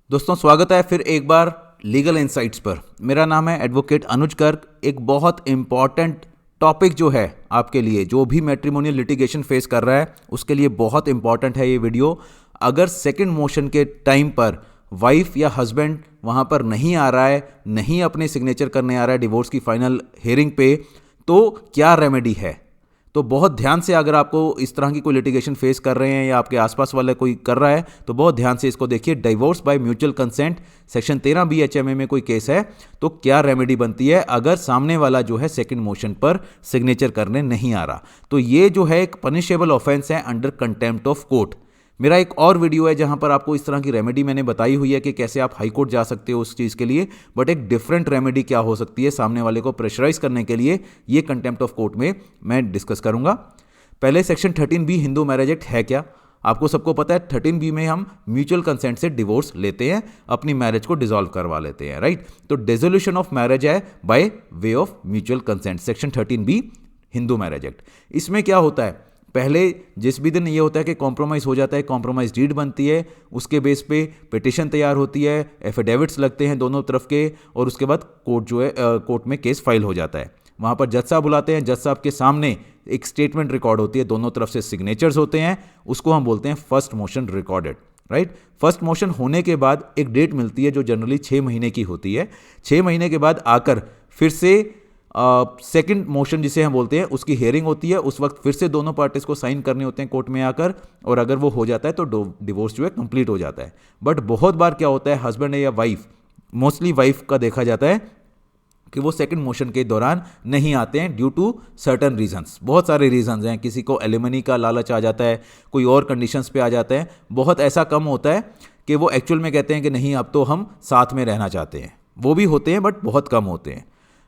दोस्तों स्वागत है फिर एक बार लीगल इंसाइट्स पर। मेरा नाम है एडवोकेट अनुज गर्ग। एक बहुत इम्पॉर्टेंट टॉपिक जो है आपके लिए, जो भी मैट्रिमोनियल लिटिगेशन फेस कर रहा है उसके लिए बहुत इंपॉर्टेंट है ये वीडियो। अगर सेकंड मोशन के टाइम पर वाइफ या हस्बैंड वहाँ पर नहीं आ रहा है, नहीं अपने सिग्नेचर करने आ रहा है डिवोर्स की फाइनल हियरिंग पे, तो क्या रेमेडी है। तो बहुत ध्यान से, अगर आपको इस तरह की कोई लिटिगेशन फेस कर रहे हैं या आपके आसपास वाला कोई कर रहा है तो बहुत ध्यान से इसको देखिए। Divorce by mutual consent section 13 BHMA में कोई केस है तो क्या रेमेडी बनती है अगर सामने वाला जो है सेकंड मोशन पर सिग्नेचर करने नहीं आ रहा। तो ये जो है एक पनिशेबल ऑफेंस है अंडर कंटेम्प्ट ऑफ कोर्ट। मेरा एक और वीडियो है जहां पर आपको इस तरह की रेमेडी मैंने बताई हुई है कि कैसे आप हाई कोर्ट जा सकते हो उस चीज़ के लिए, बट एक डिफरेंट रेमेडी क्या हो सकती है सामने वाले को प्रेशराइज करने के लिए, ये कंटेम्प्ट ऑफ कोर्ट में मैं डिस्कस करूंगा। पहले section 13B Hindu marriage act है क्या। आपको सबको पता है 13B में हम म्यूचुअल कंसेंट से डिवोर्स लेते हैं, अपनी मैरिज को डिसॉल्व करवा लेते हैं, राइट। तो डिसोल्यूशन ऑफ मैरिज है by way of mutual consent, section 13B Hindu marriage act. इसमें क्या होता है, पहले जिस भी दिन ये होता है कि कॉम्प्रोमाइज़ हो जाता है, कॉम्प्रोमाइज़ डीड बनती है, उसके बेस पे पिटिशन तैयार होती है, एफिडेविट्स लगते हैं दोनों तरफ के, और उसके बाद कोर्ट जो है कोर्ट में केस फाइल हो जाता है। वहाँ पर जज साहब बुलाते हैं, जज साहब के सामने एक स्टेटमेंट रिकॉर्ड होती है, दोनों तरफ से सिग्नेचर्स होते हैं, उसको हम बोलते हैं first motion recorded, right. First motion होने के बाद एक डेट मिलती है जो जनरली 6 महीने की होती है। 6 महीने के बाद आकर फिर से सेकंड मोशन जिसे हम बोलते हैं उसकी हियरिंग होती है। उस वक्त फिर से दोनों पार्टीज को साइन करने होते हैं कोर्ट में आकर, और अगर वो हो जाता है तो डिवोर्स जो है कंप्लीट हो जाता है। बट बहुत बार क्या होता है, हस्बैंड या वाइफ, मोस्टली वाइफ का देखा जाता है कि वो सेकंड मोशन के दौरान नहीं आते हैं ड्यू टू सर्टन रीजंस। बहुत सारे रीजंस हैं, किसी को एलिमनी का लालच आ जाता है, कोई और कंडीशंस पे आ जाते हैं। बहुत ऐसा कम होता है कि वो एक्चुअल में कहते हैं कि नहीं अब तो हम साथ में रहना चाहते हैं, वो भी होते हैं बट बहुत कम होते हैं,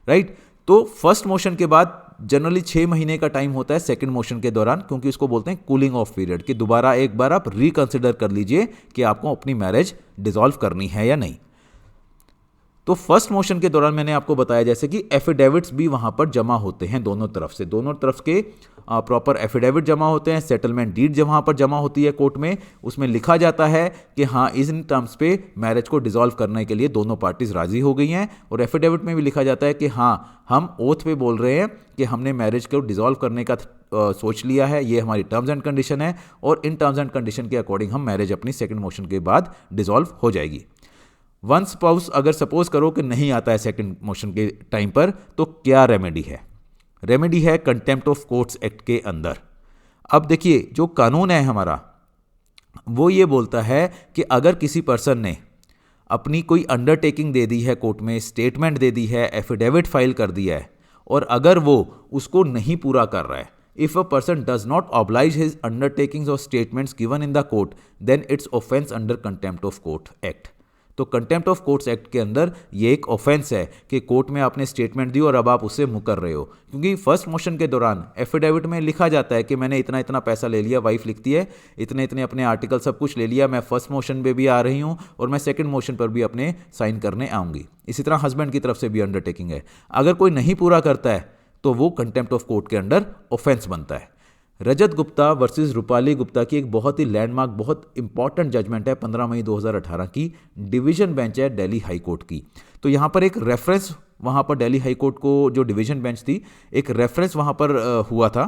राइट। तो फर्स्ट मोशन के बाद जनरली 6 महीने का टाइम होता है सेकंड मोशन के दौरान, क्योंकि इसको बोलते हैं कूलिंग ऑफ पीरियड, कि दोबारा एक बार आप रिकंसिडर कर लीजिए कि आपको अपनी मैरिज डिसॉल्व करनी है या नहीं। तो फर्स्ट मोशन के दौरान मैंने आपको बताया जैसे कि एफिडेविट्स भी वहां पर जमा होते हैं दोनों तरफ से, दोनों तरफ के प्रॉपर एफिडेविट जमा होते हैं। सेटलमेंट डीड जब वहां पर जमा होती है कोर्ट में, उसमें लिखा जाता है कि हाँ इन टर्म्स पे मैरिज को डिसॉल्व करने के लिए दोनों पार्टीज राजी हो गई हैं, और एफिडेविट में भी लिखा जाता है कि हाँ हम ओथ पे बोल रहे हैं कि हमने मैरिज को डिसॉल्व करने का सोच लिया है, ये हमारी टर्म्स एंड कंडीशन है, और इन टर्म्स एंड कंडीशन के अकॉर्डिंग हम मैरिज अपनी सेकंड मोशन के बाद डिसॉल्व हो जाएगी। वन स्पाउस अगर सपोज करो कि नहीं आता है सेकंड मोशन के टाइम पर, तो क्या रेमेडी है। रेमेडी है कंटेम्प्ट ऑफ कोर्ट्स एक्ट के अंदर। अब देखिए जो कानून है हमारा वो ये बोलता है कि अगर किसी पर्सन ने अपनी कोई अंडरटेकिंग दे दी है कोर्ट में, स्टेटमेंट दे दी है, एफिडेविट फाइल कर दिया है, और अगर वो उसको नहीं पूरा कर रहा है, if a person does not oblige his undertakings और statements given in the court, then it's offence under contempt of court act. तो कंटेम्प्ट ऑफ कोर्ट्स एक्ट के अंदर ये एक ऑफेंस है कि कोर्ट में आपने स्टेटमेंट दी और अब आप उससे मुकर रहे हो, क्योंकि फर्स्ट मोशन के दौरान एफिडेविट में लिखा जाता है कि मैंने इतना इतना पैसा ले लिया, वाइफ लिखती है इतने इतने अपने आर्टिकल सब कुछ ले लिया, मैं फर्स्ट मोशन पे भी आ रही हूँ और मैं सेकंड मोशन पर भी अपने साइन करने आऊँगी। इसी तरह हस्बैंड की तरफ से भी अंडरटेकिंग है। अगर कोई नहीं पूरा करता है तो वो कंटेम्प्ट ऑफ कोर्ट के अंडर ऑफेंस बनता है। रजत गुप्ता वर्सेस रूपाली गुप्ता की एक बहुत ही लैंडमार्क, बहुत इंपॉर्टेंट जजमेंट है 15 मई 2018 की, डिवीजन बेंच है दिल्ली हाई कोर्ट की। तो यहाँ पर एक रेफरेंस, वहाँ पर दिल्ली हाई कोर्ट को जो डिवीजन बेंच थी, एक रेफरेंस वहाँ पर हुआ था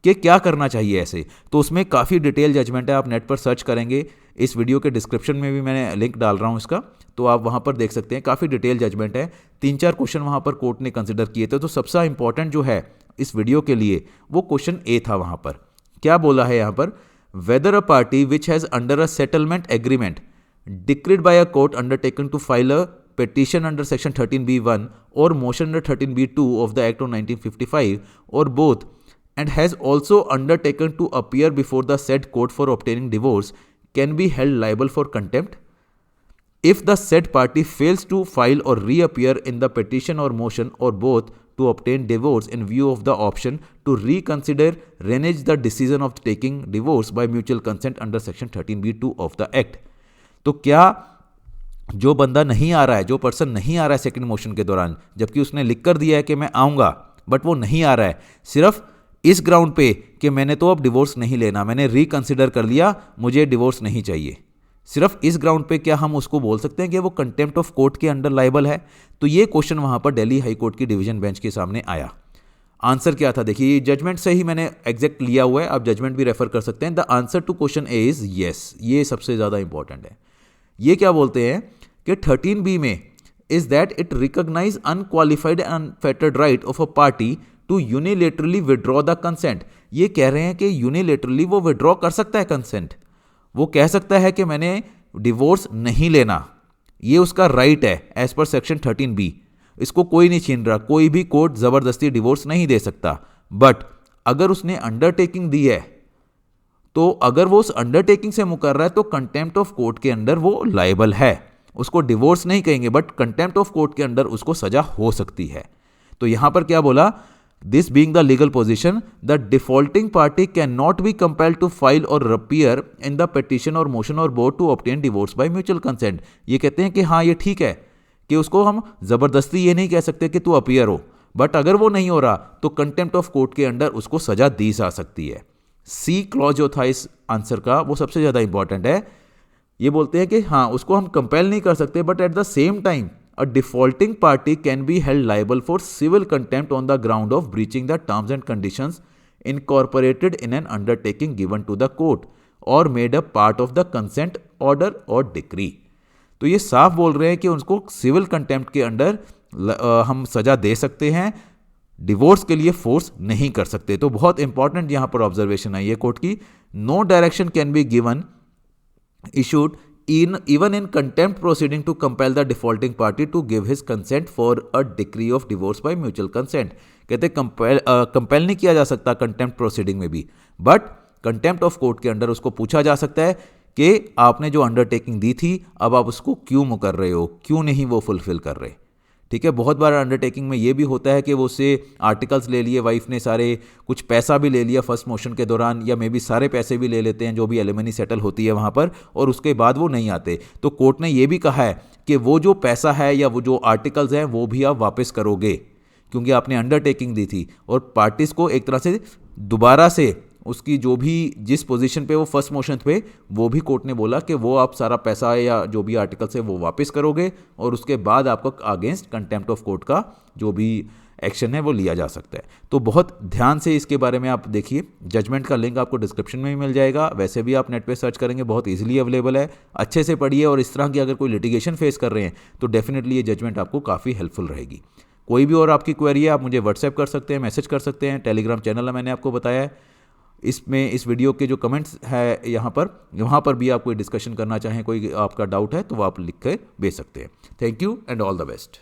कि क्या करना चाहिए ऐसे। तो उसमें काफ़ी डिटेल जजमेंट है, आप नेट पर सर्च करेंगे, इस वीडियो के डिस्क्रिप्शन में भी मैंने लिंक डाल रहा हूँ इसका, तो आप वहाँ पर देख सकते हैं। काफ़ी डिटेल जजमेंट है, 3-4 क्वेश्चन वहाँ पर कोर्ट ने कंसिडर किए थे। तो सबसे इंपॉर्टेंट जो है इस वीडियो के लिए वो क्वेश्चन ए था। वहाँ पर क्या बोला है, यहाँ पर whether a party which has under a settlement agreement decreed by a court undertaken to file a petition under section 13B1 or motion under 13B2 of the Act of 1955 or both, and has also undertaken to appear before the said court for obtaining divorce, can be held liable for contempt if the said party fails to file or reappear in the petition or motion or both to obtain divorce in view of the option to reconsider renege the decision of taking divorce by mutual consent under section 13B2 of the Act। तो क्या जो बंदा नहीं आ रहा है, जो person नहीं आ रहा है सेकंड मोशन के दौरान, जबकि उसने लिख कर दिया है कि मैं आऊँगा, बट वो नहीं आ रहा है सिर्फ इस ग्राउंड पे कि मैंने तो अब डिवोर्स नहीं लेना, मैंने रिकंसिडर कर लिया, मुझे डिवोर्स नहीं चाहिए, सिर्फ इस ग्राउंड पे क्या हम उसको बोल सकते हैं कि वो कंटेम्प्ट ऑफ कोर्ट के अंडर लायबल है? तो ये क्वेश्चन वहां पर दिल्ली हाई कोर्ट की डिवीजन बेंच के सामने आया। आंसर क्या था? देखिए, जजमेंट से ही मैंने एग्जैक्ट लिया हुआ है, आप जजमेंट भी रेफर कर सकते हैं। The answer to question A is yes. ये सबसे ज्यादा इंपॉर्टेंट है। ये क्या बोलते हैं कि 13B में is that it recognise unqualified and unfettered right of a party to unilaterally withdraw the consent. ये कह रहे हैं कि यूनिलेटरली वो विड्रॉ कर सकता है कंसेंट, वो कह सकता है कि मैंने डिवोर्स नहीं लेना, ये उसका राइट है एज पर सेक्शन 13B। इसको कोई नहीं छीन रहा, कोई भी कोर्ट जबरदस्ती डिवोर्स नहीं दे सकता। बट अगर उसने अंडरटेकिंग दी है, तो अगर वो उस अंडरटेकिंग से मुकर रहा है तो कंटेम्प्ट ऑफ कोर्ट के अंडर वो लायबल है। उसको डिवोर्स नहीं कहेंगे, बट कंटेम्प्ट ऑफ कोर्ट के अंडर उसको सजा हो सकती है। तो यहां पर क्या बोला? This being the legal position, the defaulting party can not be compelled to file or appear in the petition or motion or board to obtain divorce by mutual consent. ये कहते हैं कि हाँ, ये ठीक है कि उसको हम जबरदस्ती ये नहीं कह सकते कि तू अपीयर हो, बट अगर वो नहीं हो रहा तो कंटेम्प्ट ऑफ कोर्ट के अंडर उसको सजा दी जा सकती है। सी क्लॉज जो था इस आंसर का, वो सबसे ज्यादा इंपॉर्टेंट है। ये बोलते हैं कि हाँ, उसको हम कंपेल नहीं कर सकते, but at the same time a defaulting party can be held liable for civil contempt on the ground of breaching the terms and conditions incorporated in an undertaking given to the court और made a part of the consent order और decree. तो ये साफ बोल रहे हैं कि उसको सिविल कंटेम्प्ट के अंडर हम सजा दे सकते हैं, डिवोर्स के लिए फोर्स नहीं कर सकते। तो बहुत इंपॉर्टेंट यहां पर ऑब्जर्वेशन आई है कोर्ट की। No direction can be given issued even in contempt proceeding to compel the defaulting party to give his consent for a decree of divorce by mutual consent। कहते compel नहीं किया जा सकता contempt proceeding में भी, but contempt of court के under उसको पूछा जा सकता है कि आपने जो अंडरटेकिंग दी थी अब आप उसको क्यों मुकर रहे हो, क्यों नहीं वो फुलफिल कर रहे। ठीक है, बहुत बार अंडरटेकिंग में ये भी होता है कि वो उससे आर्टिकल्स ले लिए वाइफ ने सारे, कुछ पैसा भी ले लिया फर्स्ट मोशन के दौरान, या मे बी सारे पैसे भी ले लेते हैं जो भी एलिमनी सेटल होती है वहाँ पर, और उसके बाद वो नहीं आते। तो कोर्ट ने ये भी कहा है कि वो जो पैसा है या वो जो आर्टिकल्स हैं वो भी आप वापस करोगे, क्योंकि आपने अंडरटेकिंग दी थी। और पार्टीज को एक तरह से दोबारा से उसकी जो भी जिस पोजीशन पे वो फर्स्ट मोशन पे, वो भी कोर्ट ने बोला कि वो आप सारा पैसा या जो भी आर्टिकल्स है वो वापस करोगे, और उसके बाद आपको अगेंस्ट कंटेम्प्ट ऑफ कोर्ट का जो भी एक्शन है वो लिया जा सकता है। तो बहुत ध्यान से इसके बारे में आप देखिए। जजमेंट का लिंक आपको डिस्क्रिप्शन में भी मिल जाएगा, वैसे भी आप नेट पे सर्च करेंगे, बहुत इजीली अवेलेबल है। अच्छे से पढ़िए, और इस तरह की अगर कोई लिटिगेशन फेस कर रहे हैं तो डेफिनेटली ये जजमेंट आपको काफ़ी हेल्पफुल रहेगी। कोई भी और आपकी क्वेरी है आप मुझे व्हाट्सएप कर सकते हैं, मैसेज कर सकते हैं। टेलीग्राम चैनल है, मैंने आपको बताया है। इसमें इस वीडियो के जो कमेंट्स है यहाँ पर, वहाँ पर भी आप कोई डिस्कशन करना चाहें, कोई आपका डाउट है तो वो आप लिख के भेज सकते हैं। Thank you and all the best.